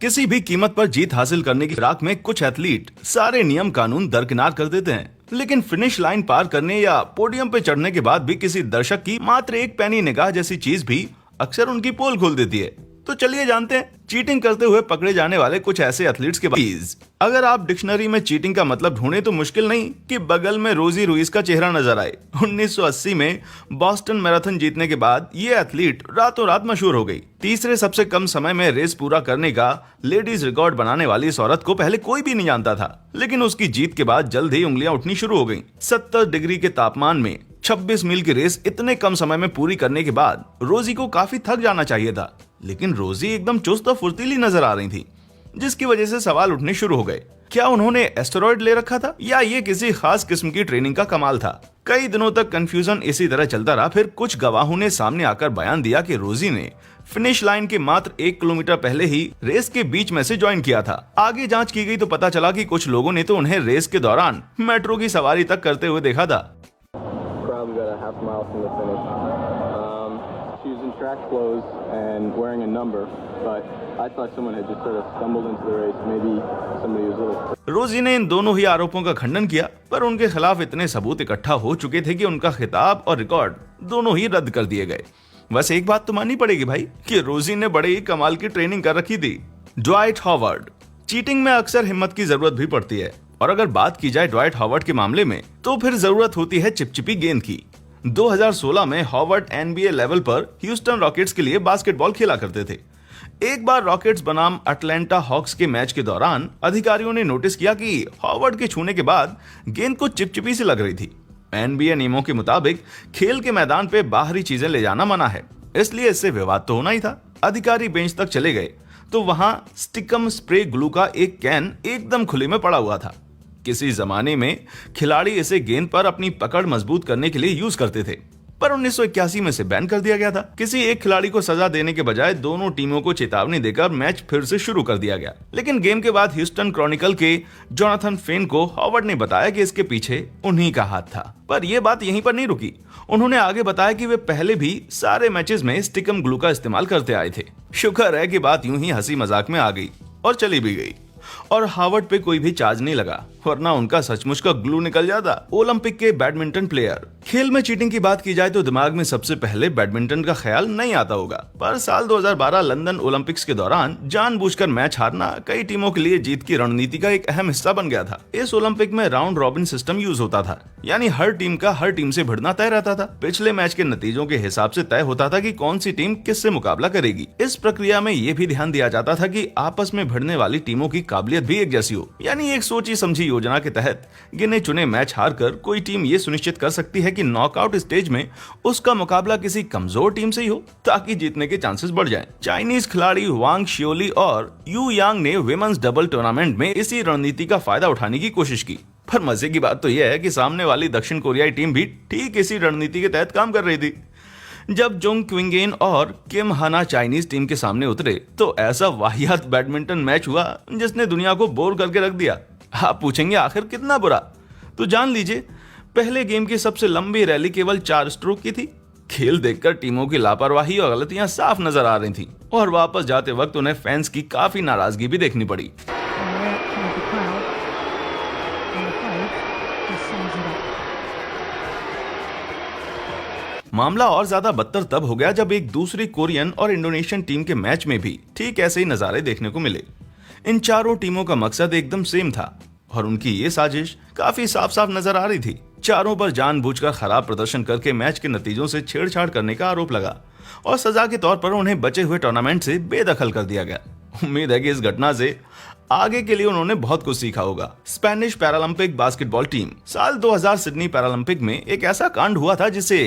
किसी भी कीमत पर जीत हासिल करने की फिराक में कुछ एथलीट सारे नियम कानून दरकिनार कर देते हैं, लेकिन फिनिश लाइन पार करने या पोडियम पे चढ़ने के बाद भी किसी दर्शक की मात्र एक पैनी निगाह जैसी चीज भी अक्सर उनकी पोल खोल देती है। तो चलिए जानते हैं चीटिंग करते हुए पकड़े जाने वाले कुछ ऐसे एथलीट्स के बारे। अगर आप डिक्शनरी में चीटिंग का मतलब ढूंढे तो मुश्किल नहीं कि बगल में रोजी रुइस का चेहरा नजर आए। 1980 में बॉस्टन मैराथन जीतने के बाद ये एथलीट रातों रात मशहूर हो गई। तीसरे सबसे कम समय में रेस पूरा करने का लेडीज रिकॉर्ड बनाने वाली इस औरत को पहले कोई भी नहीं जानता था, लेकिन उसकी जीत के बाद जल्द ही उंगलियां उठनी शुरू हो गईं। 70 डिग्री के तापमान में 26 मील की रेस इतने कम समय में पूरी करने के बाद रोजी को काफी थक जाना चाहिए था, लेकिन रोजी एकदम चुस्त और फुर्तीली नजर आ रही थी, जिसकी वजह से सवाल उठने शुरू हो गए। क्या उन्होंने एस्टेरॉयड ले रखा था या ये किसी खास किस्म की ट्रेनिंग का कमाल था? कई दिनों तक कंफ्यूजन इसी तरह चलता रहा। फिर कुछ गवाहों ने सामने आकर बयान दिया कि रोजी ने फिनिश लाइन के मात्र 1 किलोमीटर पहले ही रेस के बीच में से ज्वाइन किया था। आगे जांच की गई तो पता चला कि कुछ लोगों ने तो उन्हें रेस के दौरान मेट्रो की सवारी तक करते हुए देखा था। Track clothes and wearing a number, but I thought someone had just sort of stumbled into the race. Maybe somebody was a little. रोजी ने इन दोनों ही आरोपों का खंडन किया, पर उनके खिलाफ इतने सबूत इकट्ठा हो चुके थे कि उनका खिताब और रिकॉर्ड दोनों ही रद्द कर दिए गए। बस एक बात तो माननी पड़ेगी भाई कि रोजी ने बड़े ही कमाल की ट्रेनिंग कर रखी थी। Dwight Howard. चीटिंग में अक्सर हिम्मत की जरूरत भी पड़ती है, और अगर बात की जाए ड्वाइट हॉवर्ड के मामले में तो फिर जरूरत होती है चिपचिपी गेंद की। 2016 में हॉवर्ड एनबीए लेवल पर ह्यूस्टन रॉकेट्स के लिए बास्केटबॉल खेला करते थे। एक बार रॉकेट्स बनाम अटलांटा हॉक्स के मैच के दौरान अधिकारियों ने नोटिस किया कि हॉवर्ड के छूने के बाद गेंद को चिपचिपी सी लग रही थी। एनबीए नियमों के मुताबिक खेल के मैदान पे बाहरी चीजें ले जाना मना है, इसलिए इससे विवाद तो होना ही था। अधिकारी बेंच तक चले गए तो वहां स्टिकम स्प्रे ग्लू का एक कैन एकदम खुले में पड़ा हुआ था। किसी जमाने में खिलाड़ी इसे गेंद पर अपनी पकड़ मजबूत करने के लिए यूज करते थे, पर 1981 में से बैन कर दिया गया था। किसी एक खिलाड़ी को सजा देने के बजाय दोनों टीमों को चेतावनी देकर मैच फिर से शुरू कर दिया गया। लेकिन गेम के बाद ह्यूस्टन क्रॉनिकल के जोनाथन फेन को हॉवर्ड ने बताया कि इसके पीछे उन्हीं का हाथ था। पर यह बात यहीं पर नहीं रुकी। उन्होंने आगे बताया कि वे पहले भी सारे मैचेस में स्टिकम ग्लू का इस्तेमाल करते आए थे। शुक्र है कि बात यूं ही हंसी मजाक में आ गई और चली भी गई, और हार्वर्ड पे कोई भी चार्ज नहीं लगा, वरना उनका सचमुच का ग्लू निकल जाता। ओलंपिक के बैडमिंटन प्लेयर। खेल में चीटिंग की बात की जाए तो दिमाग में सबसे पहले बैडमिंटन का ख्याल नहीं आता होगा, पर साल 2012 लंदन ओलंपिक्स के दौरान जानबूझकर मैच हारना कई टीमों के लिए जीत की रणनीति का एक अहम हिस्सा बन गया था। इस ओलंपिक में राउंड रॉबिन सिस्टम यूज होता था, यानी हर टीम का हर टीम से भिड़ना तय रहता था। पिछले मैच के नतीजों के हिसाब से तय होता था कि कौन सी टीम किससे मुकाबला करेगी। इस प्रक्रिया में यह भी ध्यान दिया जाता था कि आपस में भिड़ने वाली टीमों की काबिलियत भी एक जैसी हो, यानी एक सोची समझी योजना के तहत गिने चुने मैच हारकर कोई टीम ये सुनिश्चित कर सकती है कि नॉकआउट स्टेज में उसका मुकाबला किसी कमजोर टीम से ही हो, ताकि जीतने के चांसेस बढ़ जाएं। चाइनीज खिलाड़ी वांग शियोली और यू यांग ने विमेंस डबल टूर्नामेंट में इसी रणनीति का फायदा उठाने की कोशिश की, पर मजे की बात तो यह है कि सामने वाली दक्षिण कोरियाई टीम भी ठीक इसी रणनीति के तहत काम कर रही थी। जब जोंग क्विंगेन और किम हाना चाइनीज टीम के सामने उतरे तो ऐसा वाहियात बैडमिंटन मैच हुआ जिसने दुनिया को बोर करके रख दिया। आप पूछेंगे आखिर कितना बुरा? तो जान लीजिए, पहले गेम की सबसे लंबी रैली केवल 4 स्ट्रोक की थी। खेल देखकर टीमों की लापरवाही और गलतियां साफ नजर आ रही थीं, और वापस जाते वक्त उन्हें फैंस की काफी नाराजगी भी देखनी पड़ी। मामला और ज्यादा बदतर तब हो गया जब एक दूसरी कोरियन और इंडोनेशियन टीम के मैच में भी ठीक ऐसे ही नजारे देखने को मिले। इन चारों टीमों का मकसद एकदम सेम था, और उनकी ये साजिश काफी साफ साफ नजर आ रही थी। चारों पर जानबूझकर खराब प्रदर्शन करके मैच के नतीजों से छेड़छाड़ करने का आरोप लगा, और सजा के तौर पर उन्हें बचे हुए टूर्नामेंट से बेदखल कर दिया गया। उम्मीद है कि इस घटना से आगे के लिए उन्होंने बहुत कुछ सीखा होगा। Spanish Paralympic basketball team. साल 2000 सिडनी पैरालंपिक में एक ऐसा कांड हुआ था जिसे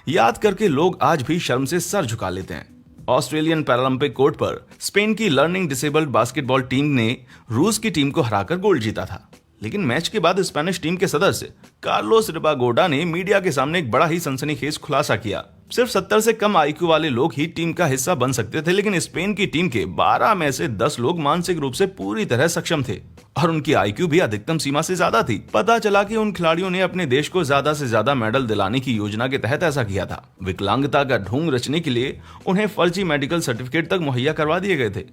याद करके लोग आज भी शर्म से सर झुका लेते हैं। ऑस्ट्रेलियन पैरालंपिक कोर्ट पर स्पेन की लर्निंग डिसेबल्ड बास्केटबॉल टीम ने रूस की टीम को हराकर गोल्ड जीता था, लेकिन मैच के बाद स्पेनिश टीम के सदस्य कार्लोस रिबागोडा ने मीडिया के सामने एक बड़ा ही सनसनीखेज खुलासा किया। सिर्फ 70 से कम आईक्यू वाले लोग ही टीम का हिस्सा बन सकते थे, लेकिन स्पेन की टीम के 12 में से 10 लोग मानसिक रूप से पूरी तरह सक्षम थे, और उनकी आईक्यू भी अधिकतम सीमा से ज्यादा थी। पता चला कि उन खिलाड़ियों ने अपने देश को ज्यादा से ज्यादा मेडल दिलाने की योजना के तहत ऐसा किया था। विकलांगता का ढोंग रचने के लिए उन्हें फर्जी मेडिकल सर्टिफिकेट तक मुहैया करवा दिए गए थे,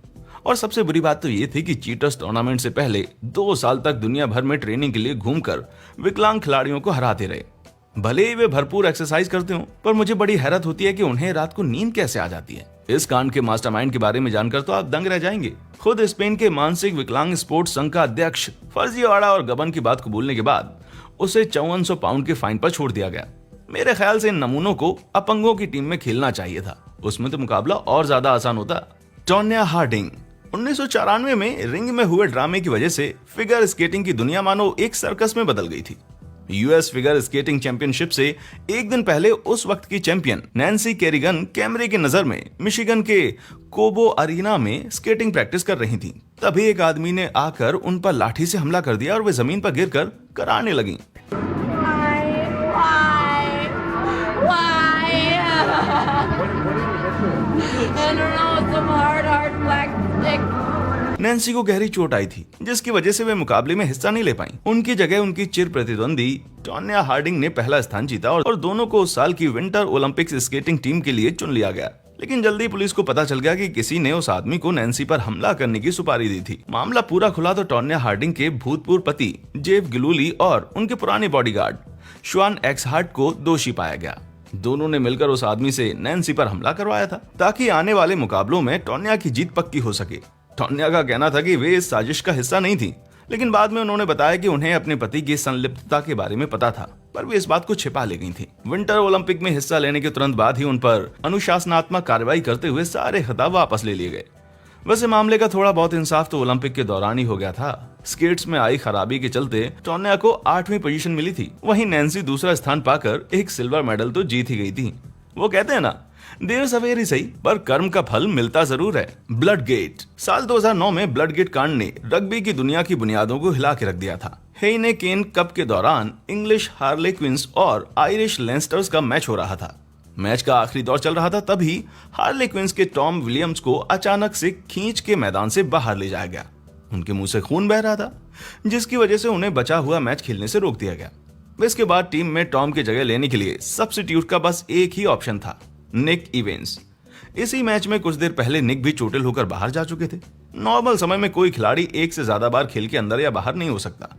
और सबसे बुरी बात तो ये थी कि चीटर्स टूर्नामेंट से पहले 2 साल तक दुनिया भर में ट्रेनिंग के लिए घूमकर विकलांग खिलाड़ियों को हराते रहे। भले ही वे भरपूर एक्सरसाइज करते हो, पर मुझे बड़ी हैरत होती है कि उन्हें रात को नींद कैसे आ जाती है। इस कांड के मास्टरमाइंड के बारे में जानकर तो आप दंग रह जाएंगे। खुद स्पेन के मानसिक विकलांग स्पोर्ट्स संघ का अध्यक्ष फर्जीवाड़ा और गबन की बात कबूलने के बाद उसे 5400 पाउंड के फाइन पर छोड़ दिया गया। मेरे ख्याल से इन नमूनों को अपंगों की टीम में खेलना चाहिए था, उसमें तो मुकाबला और ज्यादा आसान होता। टोन्या हार्डिंग 1994 में रिंग में हुए ड्रामे की वजह से फिगर स्केटिंग की दुनिया मानो एक सर्कस में बदल गई थी। यूएस फिगर स्केटिंग चैंपियनशिप से एक दिन पहले उस वक्त की चैंपियन नैन्सी केरिगन कैमरे की नजर में मिशिगन के कोबो अरीना में स्केटिंग प्रैक्टिस कर रही थी। तभी एक आदमी ने आकर उन पर लाठी से हमला कर दिया और वे जमीन पर गिरकर कराने लगी। नैन्सी को गहरी चोट आई थी, जिसकी वजह से वे मुकाबले में हिस्सा नहीं ले पाई। उनकी जगह उनकी चिर प्रतिद्वंदी टोन्या हार्डिंग ने पहला स्थान जीता और दोनों को उस साल की विंटर ओलंपिक्स स्केटिंग टीम के लिए चुन लिया गया। लेकिन जल्दी पुलिस को पता चल गया कि किसी ने उस आदमी को नैन्सी पर हमला करने की सुपारी दी थी। मामला पूरा खुला तो टोन्या हार्डिंग के भूतपूर्व पति जेफ गिलूली और उनके पुराने बॉडीगार्ड श्वान एक्सहार्ट को दोषी पाया गया। दोनों ने मिलकर उस आदमी से नैन्सी पर हमला करवाया था ताकि आने वाले मुकाबलों में टोन्या की जीत पक्की हो सके। टोन्या का कहना था कि वे इस साजिश का हिस्सा नहीं थी, लेकिन बाद में उन्होंने बताया कि उन्हें अपने पति की संलिप्तता के बारे में पता था, पर वे इस बात को छिपा ले गई थी। विंटर ओलंपिक में हिस्सा लेने के तुरंत बाद ही उन पर अनुशासनात्मक कार्रवाई करते हुए सारे खिताब वापस ले लिए गए। वैसे मामले का थोड़ा बहुत इंसाफ तो ओलंपिक के दौरान ही हो गया था। स्केट्स में आई खराबी के चलते टोन्या को 8वीं पोजीशन मिली थी, वहीं नैन्सी दूसरा स्थान पाकर एक सिल्वर मेडल तो जीत ही गई थी। वो कहते हैं ना, देर सवेर ही सही पर कर्म का फल मिलता जरूर है। ब्लडगेट साल 2009 में ब्लडगेट कांड ने रग्बी की दुनिया की बुनियादों को हिला के रख दिया था। हेने केन कप के दौरान इंग्लिश हार्लेक्विंस और आयरिश लेंस्टर्स का मैच हो रहा था। मैच का आखिरी दौर चल रहा था, तभी हार्लेक्विंस के टॉम विलियम्स को अचानक से खींच के मैदान से बाहर ले जाया गया। उनके मुंह से खून बह रहा था, जिसकी वजह से उन्हें बचा हुआ मैच खेलने से रोक दिया गया। इसके बाद टीम में टॉम की जगह लेने के लिए सब्स्टिट्यूट का बस एक ही ऑप्शन था, निक इवेंस। इसी मैच में कुछ देर पहले निक भी चोटिल होकर बाहर जा चुके थे। नॉर्मल समय में कोई खिलाड़ी एक से ज्यादा बार खेल के अंदर या बाहर नहीं हो सकता,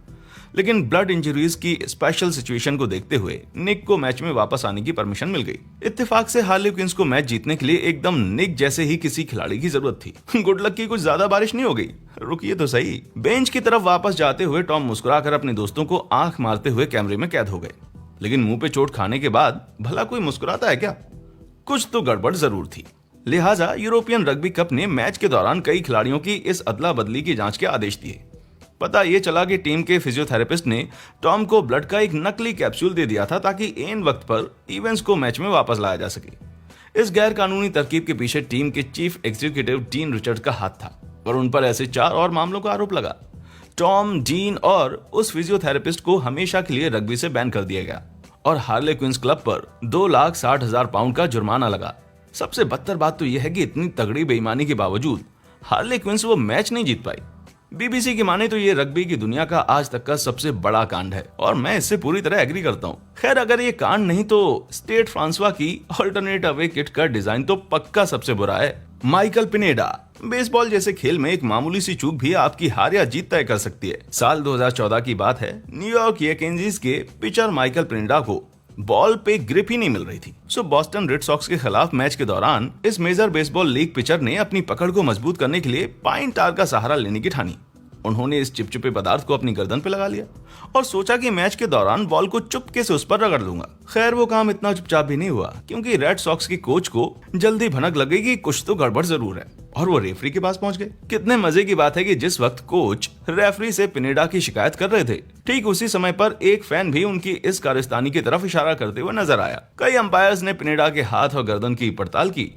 लेकिन ब्लड इंजरीज की स्पेशल सिचुएशन को देखते हुए निक को मैच में वापस आने की परमिशन मिल गई। इत्तेफाक से हार्लेक्विंस को मैच जीतने के लिए एकदम निक जैसे ही किसी खिलाड़ी की जरूरत थी। गुड लक की कुछ ज्यादा बारिश नहीं हो गई। रुकिए तो सही। बेंच की तरफ वापस जाते हुए टॉम मुस्कुराकर अपने दोस्तों को आंख मारते हुए कैमरे में कैद हो गए। लेकिन मुंह पे चोट खाने के बाद भला कोई मुस्कुराता है क्या? कुछ तो गड़बड़ जरूर थी। लिहाजा यूरोपियन रग्बी कप ने मैच के दौरान कई खिलाड़ियों की इस अदला बदली की जांच के आदेश दिए। पता ये चला कि टीम के फिजियोथेरेपिस्ट ने टॉम को ब्लड का एक नकली कैप्सूल दे दिया था ताकि एन वक्त पर इवेंट्स को मैच में वापस लाया जा सके। इस गैर कानूनी तरकीब के पीछे टीम के चीफ एग्जीक्यूटिव डीन रिचर्ड का हाथ था और उन पर ऐसे 4 और मामलों का आरोप लगा। टॉम, डीन और उस फिजियोथेरेपिस्ट को हमेशा के लिए रग्बी से बैन कर दिया गया और हार्लेक्विंस क्लब पर 2,60,000 पाउंड का जुर्माना लगा। सबसे बदतर बात तो यह है कि इतनी तगड़ी बेईमानी के बावजूद हार्लेक्विंस वो मैच नहीं जीत पाई। बीबीसी की माने तो ये रग्बी की दुनिया का आज तक का सबसे बड़ा कांड है और मैं इससे पूरी तरह एग्री करता हूँ। खैर, अगर ये कांड नहीं तो स्टेट फ्रांसवा की अल्टरनेट अवे किट का डिजाइन तो पक्का सबसे बुरा है। माइकल पिनेडा बेसबॉल जैसे खेल में एक मामूली सी चूक भी आपकी हार या जीत तय कर सकती है। साल 2014 की बात है। न्यूयॉर्क येंकीज के पिचर माइकल पिनेडा को बॉल पे ग्रिप ही नहीं मिल रही थी। सो बॉस्टन रेड सॉक्स के खिलाफ मैच के दौरान इस मेजर बेसबॉल लीग पिचर ने अपनी पकड़ को मजबूत करने के लिए पाइन टार का सहारा लेने की ठानी। उन्होंने इस चिपचिपे पदार्थ को अपनी गर्दन पे लगा लिया और सोचा कि मैच के दौरान बॉल को चुपके से उस पर रगड़ दूंगा। खैर, वो काम इतना चुपचाप भी नहीं हुआ, क्योंकि रेड सॉक्स के कोच को जल्दी भनक लग गई कि कुछ तो गड़बड़ जरूर है और वो रेफरी के पास पहुंच गए। कितने मजे की बात है कि जिस वक्त कोच रेफरी से पिनेडा की शिकायत कर रहे थे, ठीक उसी समय पर एक फैन भी उनकी इस कारस्तानी की तरफ इशारा करते हुए नजर आया। कई अंपायर्स ने पिनेडा के हाथ और गर्दन की पड़ताल की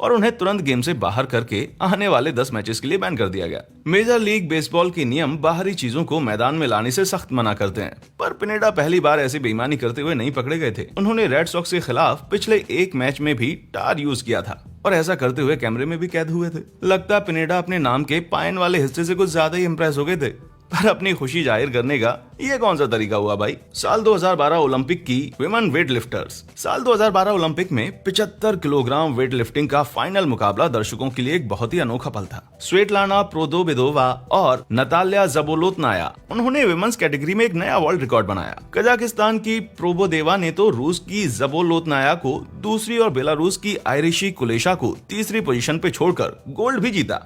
और उन्हें तुरंत गेम से बाहर करके आने वाले 10 मैचेस के लिए बैन कर दिया गया। मेजर लीग बेसबॉल के नियम बाहरी चीजों को मैदान में लाने से सख्त मना करते हैं, पर पिनेडा पहली बार ऐसी बेईमानी करते हुए नहीं पकड़े गए थे। उन्होंने रेड सॉक्स के खिलाफ पिछले एक मैच में भी टार यूज किया था और ऐसा करते हुए कैमरे में भी कैद हुए थे। लगता पिनेडा अपने नाम के पाइन वाले हिस्से से कुछ ज्यादा ही इंप्रेस हो गए थे। पर अपनी खुशी जाहिर करने का ये कौन सा तरीका हुआ भाई। साल 2012 ओलंपिक की विमेन वेट लिफ्टर्स। साल 2012 ओलंपिक में 75 किलोग्राम वेट लिफ्टिंग का फाइनल मुकाबला दर्शकों के लिए एक बहुत ही अनोखा पल था। स्वेटलाना प्रोदोबेदोवा और नताल्या जबोलोतनाया, उन्होंने विमेन्स कैटेगरी में एक नया वर्ल्ड रिकॉर्ड बनाया। कजाकिस्तान की प्रोबोदेवा ने तो रूस की जबोलोतनाया को दूसरी और बेलारूस की आयरिशी कुलेशा को तीसरी पोजीशन पे छोड़कर गोल्ड भी जीता।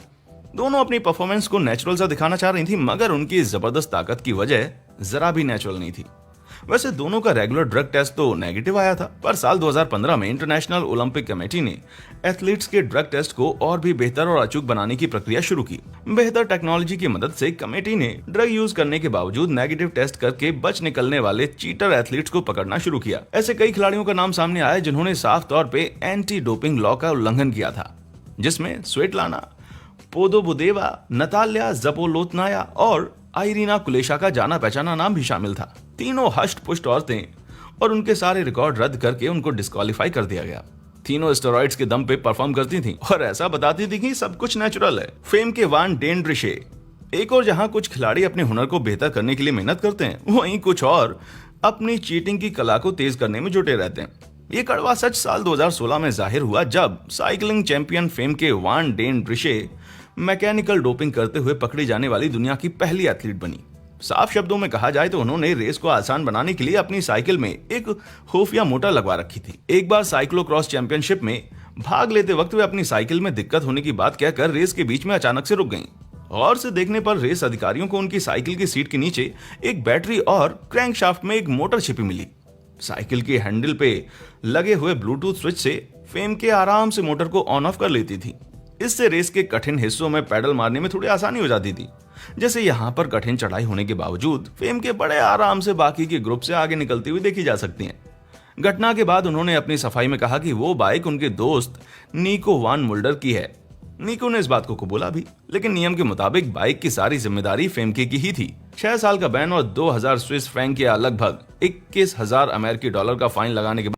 दोनों अपनी परफॉर्मेंस को नेचुरल सा दिखाना चाह रही थी, मगर उनकी जबरदस्त ताकत की वजह जरा भी नेचुरल नहीं थी। वैसे दोनों का रेगुलर ड्रग टेस्ट तो नेगेटिव आया था, पर साल 2015 में इंटरनेशनल ओलंपिक कमेटी ने एथलीट्स के ड्रग टेस्ट को और भी बेहतर और अचूक बनाने की प्रक्रिया शुरू की। बेहतर टेक्नोलॉजी की मदद से कमेटी ने ड्रग यूज करने के बावजूद नेगेटिव टेस्ट करके बच निकलने वाले चीटर एथलीट्स को पकड़ना शुरू किया। ऐसे कई खिलाड़ियों का नाम सामने आया जिन्होंने साफ तौर पे एंटी डोपिंग लॉ का उल्लंघन किया था, जिसमें स्वेटलाना पोदोबुदेवा, नताल्या जबोलोतनाया और आइरिना कुलेशा का जाना पहचाना नाम भी शामिल था। तीनों हष्ट पुष्ट औरतें, और उनके सारे रिकॉर्ड रद्द करके उनको डिस्क्वालीफाई कर दिया गया। तीनों स्टेरॉइड्स के दम पे परफॉर्म करती थीं और ऐसा बताती थी कि सब कुछ नेचुरल है। फेम के वान डेन ड्रिशे। एक और जहां कुछ खिलाड़ी अपने हुनर को बेहतर करने के लिए मेहनत करते हैं, वहीं कुछ और अपनी चीटिंग की कला को तेज करने में जुटे रहते हैं। ये कड़वा सच साल 2016 में जाहिर हुआ जब साइकिलिंग चैंपियन फेम के वान डेन ड्रिशे मैकेनिकल डोपिंग करते हुए पकड़ी जाने वाली दुनिया की पहली एथलीट बनी। साफ शब्दों में कहा जाए तो उन्होंने रेस को आसान बनाने के लिए अपनी साइकिल में एक खुफिया मोटर लगवा रखी थी। एक बार साइक्लो क्रॉस चैंपियनशिप में भाग लेते वक्त वे अपनी साइकिल में दिक्कत होने की बात कहकर रेस के बीच में अचानक से रुक गईं। गौर से देखने पर रेस अधिकारियों को उनकी साइकिल की सीट के नीचे एक बैटरी और क्रैंकशाफ्ट में एक मोटर छिपी मिली। साइकिल के हैंडल पे लगे हुए ब्लूटूथ स्विच से फेम के आराम से मोटर को ऑन ऑफ कर लेती थी। इससे रेस के कठिन हिस्सों में पैडल मारने में थोड़ी आसानी हो जाती थी। जैसे यहाँ पर कठिन चढ़ाई होने के बावजूद फेम के बड़े आराम से बाकी के ग्रुप से आगे निकलती हुई देखी जा सकती हैं। घटना के बाद उन्होंने अपनी सफाई में कहा कि वो बाइक उनके दोस्त निको वान मुल्डर की है। निको ने इस बात को कबूला भी, लेकिन नियम के मुताबिक बाइक की सारी जिम्मेदारी फेमके की ही थी। 6 साल का बैन और 2000 स्विस फ्रैंक या लगभग 21,000 अमेरिकी डॉलर का फाइन लगाने के